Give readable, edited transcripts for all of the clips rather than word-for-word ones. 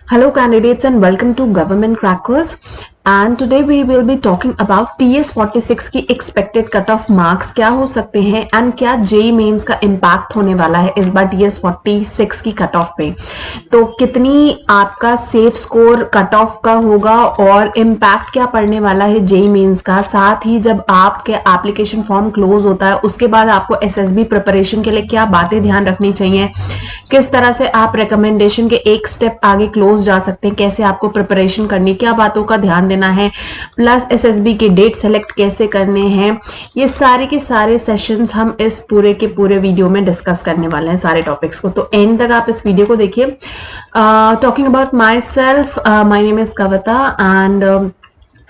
Hello candidates and welcome to Government Crackers, and today we will be talking about TS46 की expected cut off marks क्या हो सकते हैं and क्या JEE mains का impact होने वाला है इस बार TS46 की cut off पे। तो कितनी आपका safe score cut off का होगा और impact क्या पड़ने वाला है JEE मेंस का, साथ ही जब आपके application form close होता है उसके बाद आपको SSB preparation के लिए क्या बातें ध्यान रखनी चाहिए, किस तरह से आप रिकमेंडेशन के एक स्टेप आगे क्लोज जा सकते हैं, कैसे आपको प्रिपरेशन करनी, क्या बातों का ध्यान देना है, प्लस एसएसबी के डेट सेलेक्ट कैसे करने हैं, ये सारे के सारे सेशंस हम इस पूरे के पूरे वीडियो में डिस्कस करने वाले हैं सारे टॉपिक्स को। तो एंड तक आप इस वीडियो को देखिए। Talking about my self, my name is Kavita and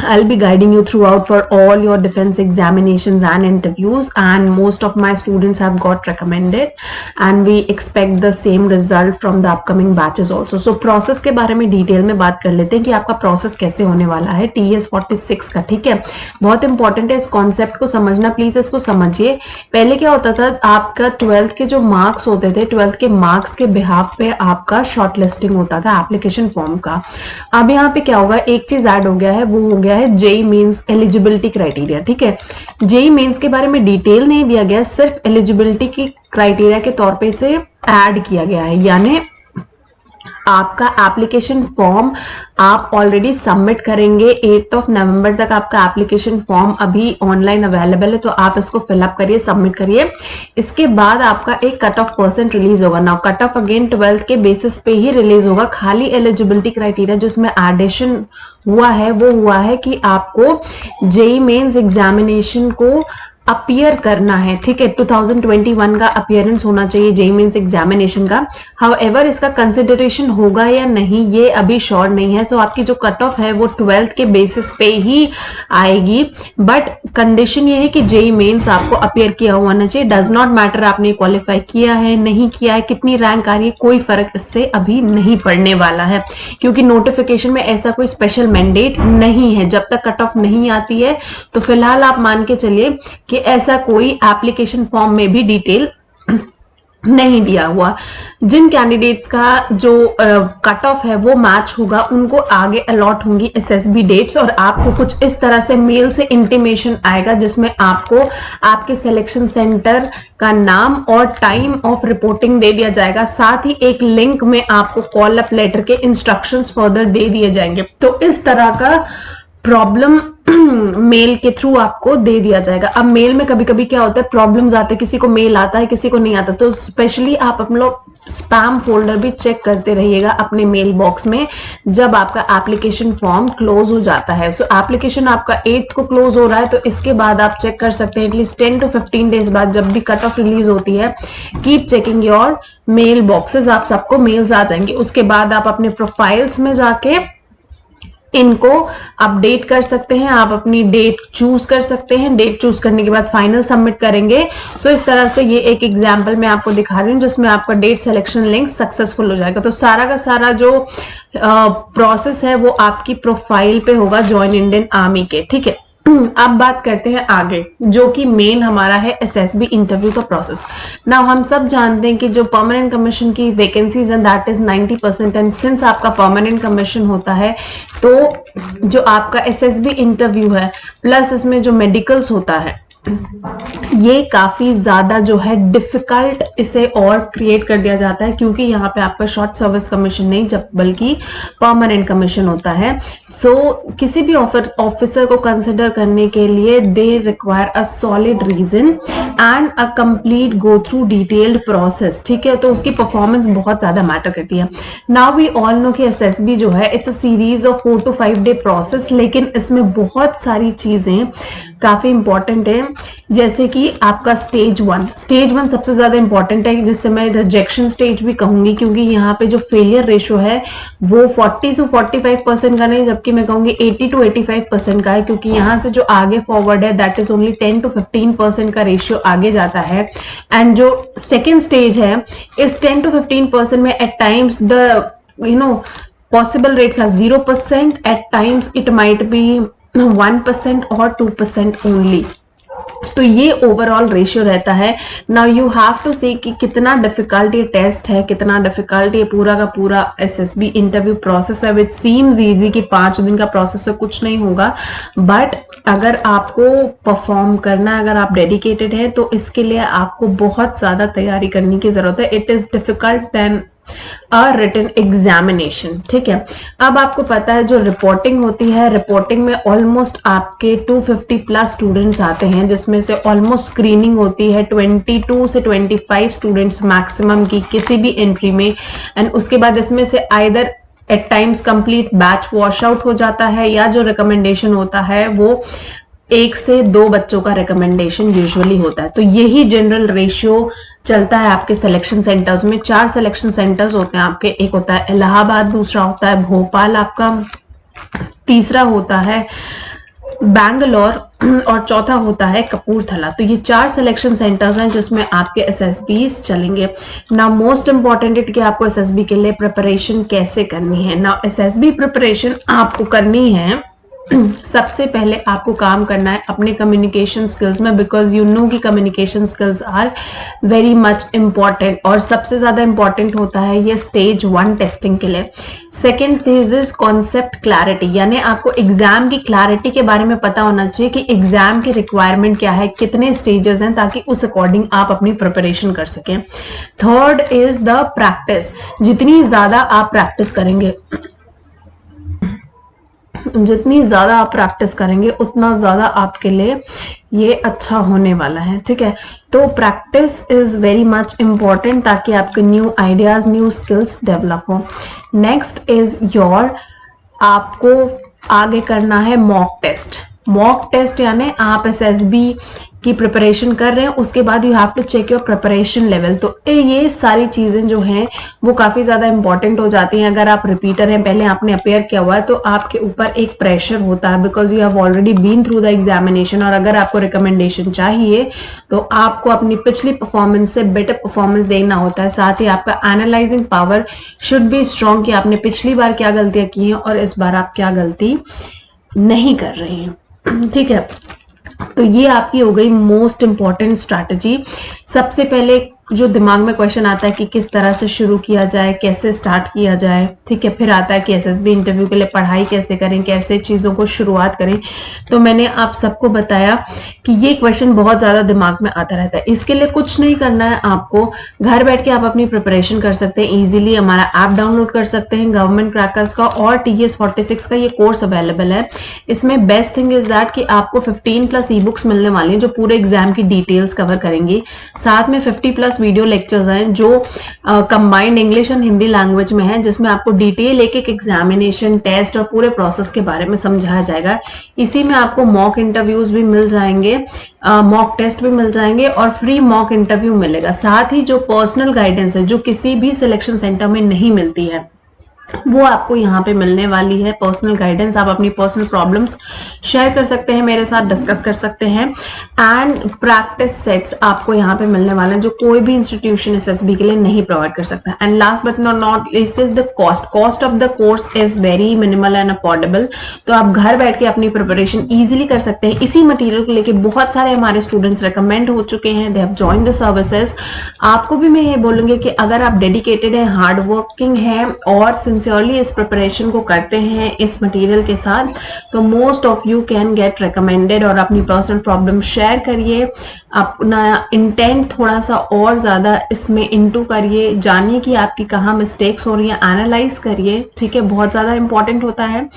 I'll be guiding you throughout for all your defense examinations and interviews, and most of my students have got recommended and we expect the same result from the upcoming batches also. So process के बारे में detail में बात कर लेते हैं कि आपका प्रोसेस कैसे होने वाला है TS46 का। ठीक है, बहुत इंपॉर्टेंट है इस कॉन्सेप्ट को समझना, प्लीज इसको समझिए। पहले क्या होता था, आपका 12th के जो मार्क्स होते थे, 12th के मार्क्स के बिहाफ पे आपका शॉर्ट लिस्टिंग होता था एप्लीकेशन फॉर्म का। अब यहाँ पे क्या होगा, एक चीज ऐड हो गया है, वो हो गया है जेई मेंस एलिजिबिलिटी क्राइटेरिया। ठीक है, जेई मेंस के बारे में डिटेल नहीं दिया गया, सिर्फ एलिजिबिलिटी की क्राइटेरिया के तौर पे इसे ऐड किया गया है। यानी आपका एप्लीकेशन फॉर्म आप ऑलरेडी सबमिट करेंगे 8 नवंबर तक, आपका एप्लीकेशन फॉर्म अभी ऑनलाइन अवेलेबल है, तो आप इसको फिलअप करिए, सबमिट करिए। इसके बाद आपका एक कट ऑफ परसेंट रिलीज होगा। Now cut off again 12th के बेसिस पे ही रिलीज होगा। खाली एलिजिबिलिटी क्राइटेरिया जो इसमें एडिशन हुआ है वो हुआ है कि आपको जेई मेंस एग्जामिनेशन को अपीयर करना है। ठीक है, 2021 का अपीयरेंस होना चाहिए जेईई मेंस एग्जामिनेशन का। हाउएवर इसका कंसिडरेशन होगा या नहीं ये अभी श्योर नहीं है। तो आपकी जो कट ऑफ है वो 12th के बेसिस पे ही आएगी, बट कंडीशन ये है कि जेईई मेंस आपको अपीयर किया होना चाहिए। डज नॉट मैटर आपने क्वालिफाई किया है नहीं किया है, कितनी रैंक आ रही है, कोई फर्क इससे अभी नहीं पड़ने वाला है, क्योंकि नोटिफिकेशन में ऐसा कोई स्पेशल मैंडेट नहीं है। जब तक कट ऑफ नहीं आती है तो फिलहाल आप मान के चलिए कि ऐसा कोई एप्लीकेशन फॉर्म में भी डिटेल नहीं दिया हुआ। जिन कैंडिडेट्स का जो कट ऑफ है वो मैच होगा उनको आगे अलॉट होंगी एसएसबी डेट्स, और आपको कुछ इस तरह से मेल से इंटीमेशन आएगा जिसमें आपको आपके सिलेक्शन सेंटर का नाम और टाइम ऑफ रिपोर्टिंग दे दिया जाएगा। साथ ही एक लिंक में आपको कॉल अप लेटर के इंस्ट्रक्शंस फर्दर दे दिए जाएंगे। तो इस तरह का प्रॉब्लम मेल के थ्रू आपको दे दिया जाएगा। अब मेल में कभी कभी क्या होता है, प्रॉब्लम्स आते हैं, किसी को मेल आता है किसी को नहीं आता, तो स्पेशली आप अपने लोग स्पैम फोल्डर भी चेक करते रहिएगा अपने मेल बॉक्स में जब आपका एप्लीकेशन फॉर्म क्लोज हो जाता है। सो एप्लीकेशन आपका 8th को क्लोज हो रहा है, तो इसके बाद आप चेक कर सकते हैं एटलीस्ट 10 to 15 डेज बाद जब भी कट ऑफ रिलीज होती है। Keep checking your mail boxes, आप सबको मेल्स आ जाएंगे। उसके बाद आप अपने प्रोफाइल्स में जाके इनको अपडेट कर सकते हैं, आप अपनी डेट चूज कर सकते हैं। डेट चूज करने के बाद फाइनल सबमिट करेंगे। सो इस तरह से ये एक एग्जांपल मैं आपको दिखा रही हूँ जिसमें आपका डेट सिलेक्शन लिंक सक्सेसफुल हो जाएगा। तो सारा का सारा जो प्रोसेस है वो आपकी प्रोफाइल पे होगा ज्वाइन इंडियन आर्मी के। ठीक है, अब बात करते हैं आगे, जो कि मेन हमारा है एसएसबी इंटरव्यू का प्रोसेस। नाउ हम सब जानते हैं कि जो परमानेंट कमीशन की वैकेंसीज हैं दैट इज 90%, एंड सिंस आपका परमानेंट कमीशन होता है तो जो आपका एसएसबी इंटरव्यू है प्लस इसमें जो मेडिकल्स होता है ये काफी ज्यादा जो है डिफिकल्ट इसे और क्रिएट कर दिया जाता है, क्योंकि यहाँ पे आपका शॉर्ट सर्विस कमीशन नहीं जब बल्कि परमानेंट कमीशन होता है। सो किसी भी ऑफिसर को कंसिडर करने के लिए they require a solid reason and a complete go through detailed process. ठीक है, तो उसकी परफॉर्मेंस बहुत ज्यादा मैटर करती है। नाउ वी ऑल नो कि एसएसबी जो है it's a series of 4 to 5 day process, लेकिन इसमें बहुत सारी चीजें काफी इंपॉर्टेंट है, जैसे कि आपका स्टेज 1 सबसे ज्यादा इंपॉर्टेंट है, जिससे मैं रिजेक्शन स्टेज भी कहूंगी, क्योंकि यहाँ पे जो फेलियर रेशो है वो 40 to 45% का नहीं, जबकि मैं कहूंगी 80 to 85% का है, क्योंकि यहाँ से जो आगे फॉरवर्ड है दैट इज ओनली 10 to 15% का रेशियो आगे जाता है। एंड जो सेकेंड स्टेज है इस 10 to 15% में at times the possible rates are 0%, at times it might be 1% or 2% only. तो ये ओवरऑल रेशियो रहता है। नाउ यू हैव टू सी कि कितना डिफिकल्ट ये टेस्ट है, कितना डिफिकल्ट ये पूरा का पूरा एसएसबी इंटरव्यू प्रोसेस है, विच सीम्स इजी कि 5 दिन का प्रोसेस है, कुछ नहीं होगा। बट अगर आपको परफॉर्म करना है, अगर आप डेडिकेटेड हैं, तो इसके लिए आपको बहुत ज़्यादा तैयारी करने की ज़रूरत है। It is difficult than a written examination, ठीक है। अब आपको पता है जो रिपोर्टिंग होती है, रिपोर्टिंग में ऑलमोस्ट आपके 250 प्लस स्टूडेंट्स आते हैं, जिसमें से ऑलमोस्ट स्क्रीनिंग होती है 22 से 25 स्टूडेंट्स मैक्सिमम की किसी भी एंट्री में। एंड उसके बाद इसमें से either eight times complete batch wash out हो जाता है, या जो रिकमेंडेशन होता है वो 1 से 2 बच्चों का रिकमेंडेशन यूजुअली होता है। तो यही जनरल रेशियो चलता है आपके सिलेक्शन सेंटर्स में। 4 सिलेक्शन सेंटर्स होते हैं आपके, एक होता है इलाहाबाद, दूसरा होता है भोपाल आपका, तीसरा होता है बैंगलोर और चौथा होता है कपूरथला। तो ये 4 सिलेक्शन सेंटर्स हैं जिसमें आपके एसएसबीज चलेंगे। ना मोस्ट इंपॉर्टेंट है कि आपको एसएसबी के लिए प्रिपरेशन कैसे करनी है। ना एसएसबी प्रिपरेशन आपको करनी है, सबसे पहले आपको काम करना है अपने कम्युनिकेशन स्किल्स में, बिकॉज यू नो कि communication skills are very much important, और सबसे ज़्यादा इम्पॉर्टेंट होता है ये स्टेज 1 टेस्टिंग के लिए। Second thing is concept clarity, यानी आपको एग्जाम की क्लैरिटी के बारे में पता होना चाहिए कि एग्जाम की रिक्वायरमेंट क्या है, कितने स्टेजेस हैं, ताकि उस अकॉर्डिंग आप अपनी प्रिपरेशन कर सकें। थर्ड इज द प्रैक्टिस, जितनी ज़्यादा आप प्रैक्टिस करेंगे, जितनी ज़्यादा आप प्रैक्टिस करेंगे उतना ज़्यादा आपके लिए ये अच्छा होने वाला है, ठीक है। तो practice is very much important, ताकि आपके new ideas, new skills develop हो। नेक्स्ट इज़ योर, आपको आगे करना है मॉक टेस्ट। मॉक टेस्ट यानी आप एसएसबी की प्रिपरेशन कर रहे हैं, उसके बाद you have to check your preparation level. तो ये सारी चीज़ें जो हैं वो काफ़ी ज़्यादा इंपॉर्टेंट हो जाती हैं। अगर आप रिपीटर हैं, पहले आपने अपेयर किया हुआ है, तो आपके ऊपर एक प्रेशर होता है, because you have already been through the examination. और अगर आपको रिकमेंडेशन चाहिए तो आपको अपनी पिछली परफॉर्मेंस से बेटर परफॉर्मेंस देना होता है। साथ ही आपका analysing power should be strong, कि आपने पिछली बार क्या गलतियां की हैं और इस बार आप क्या गलती नहीं कर रहे हैं, ठीक है। तो ये आपकी हो गई मोस्ट इंपॉर्टेंट स्ट्रैटेजी। सबसे पहले जो दिमाग में क्वेश्चन आता है कि किस तरह से शुरू किया जाए, कैसे स्टार्ट किया जाए, ठीक है। फिर आता है कि एसएसबी इंटरव्यू के लिए पढ़ाई कैसे करें, कैसे चीज़ों को शुरुआत करें। तो मैंने आप सबको बताया कि ये क्वेश्चन बहुत ज़्यादा दिमाग में आता रहता है। इसके लिए कुछ नहीं करना है आपको, घर बैठ के आप अपनी प्रिपरेशन कर सकते हैं ईजिली। हमारा ऐप डाउनलोड कर सकते हैं गवर्नमेंट क्रैकर्स का, और TS46 का ये कोर्स अवेलेबल है। इसमें बेस्ट थिंग इज दैट कि आपको 15+ ई बुक्स मिलने वाली हैं जो पूरे एग्जाम की डिटेल्स कवर करेंगी। साथ में 50+ वीडियो लेक्चर्स हैं जो combined English and Hindi language में है, जिसमें आपको डिटेल एक एग्जामिनेशन, टेस्ट और पूरे प्रोसेस के बारे में समझाया जाएगा। इसी में आपको मॉक इंटरव्यूज भी मिल जाएंगे, मॉक टेस्ट भी मिल जाएंगे, और फ्री मॉक इंटरव्यू मिलेगा। साथ ही जो पर्सनल गाइडेंस है, जो किसी भी सिलेक्शन सेंटर में नहीं मिलती है, वो आपको यहाँ पे मिलने वाली है। पर्सनल गाइडेंस, आप अपनी पर्सनल प्रॉब्लम्स शेयर कर सकते हैं मेरे साथ, डिस्कस कर सकते हैं। एंड प्रैक्टिस सेट्स आपको यहाँ पे मिलने वाले हैं, जो कोई भी इंस्टीट्यूशन एसएसबी के लिए नहीं प्रोवाइड कर सकता। And last but not least is the cost of the course is very minimal and affordable. तो आप घर बैठ के अपनी प्रिपरेशन ईजिली कर सकते हैं। इसी मटीरियल को लेके बहुत सारे हमारे स्टूडेंट्स रिकमेंड हो चुके हैं, they have joined the services. आपको भी मैं ये बोलूँगी कि अगर आप डेडिकेटेड हैं, हार्ड वर्किंग हैं और सिंसियरली इस प्रिपरेशन को करते हैं इस मटेरियल के साथ, तो most of you can get recommended. और अपनी पर्सनल प्रॉब्लम शेयर करिए, अपना इंटेंट थोड़ा सा और ज़्यादा इसमें इनटू करिए, जानिए कि आपकी कहाँ मिस्टेक्स हो रही हैं, एनालाइज करिए, ठीक है। बहुत ज़्यादा इंपॉर्टेंट होता है।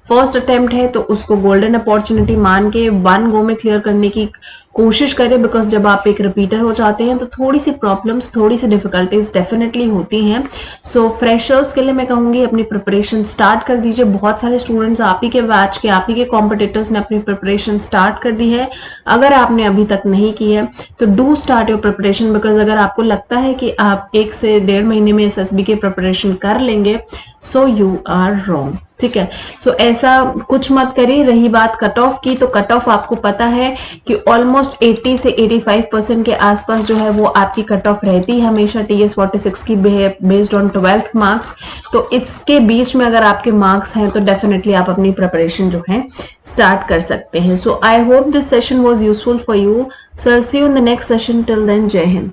फर्स्ट अटेम्प्ट है तो उसको गोल्डन अपॉर्चुनिटी मान के 1 गो में क्लियर करने की कोशिश करें, बिकॉज जब आप एक रिपीटर हो जाते हैं तो थोड़ी सी प्रॉब्लम्स, थोड़ी सी डिफिकल्टीज डेफिनेटली होती हैं। सो फ्रेशर्स के लिए मैं कहूँगी अपनी प्रिपरेशन स्टार्ट कर दीजिए। बहुत सारे स्टूडेंट्स आप ही के बैच के, आप ही के कॉम्पिटिटर्स ने अपनी प्रिपरेशन स्टार्ट कर दी है। अगर आपने अभी तक नहीं की है तो do start your preparation, because अगर आपको लगता है कि आप 1 से 1.5 महीने में एसएसबी की प्रिपरेशन कर लेंगे, सो यू आर रॉन्ग, ठीक है। सो ऐसा कुछ मत करिए। रही बात कट ऑफ की, तो कट ऑफ आपको पता है कि ऑलमोस्ट 80 से 85% के आसपास जो है वो आपकी कट ऑफ रहती है हमेशा TS46 की, बेस्ड ऑन 12th मार्क्स। तो इसके बीच में अगर आपके मार्क्स हैं तो डेफिनेटली आप अपनी प्रिपरेशन जो है स्टार्ट कर सकते हैं। So I hope this session was useful for you. So I see you in the next session. Till then, जय हिंद।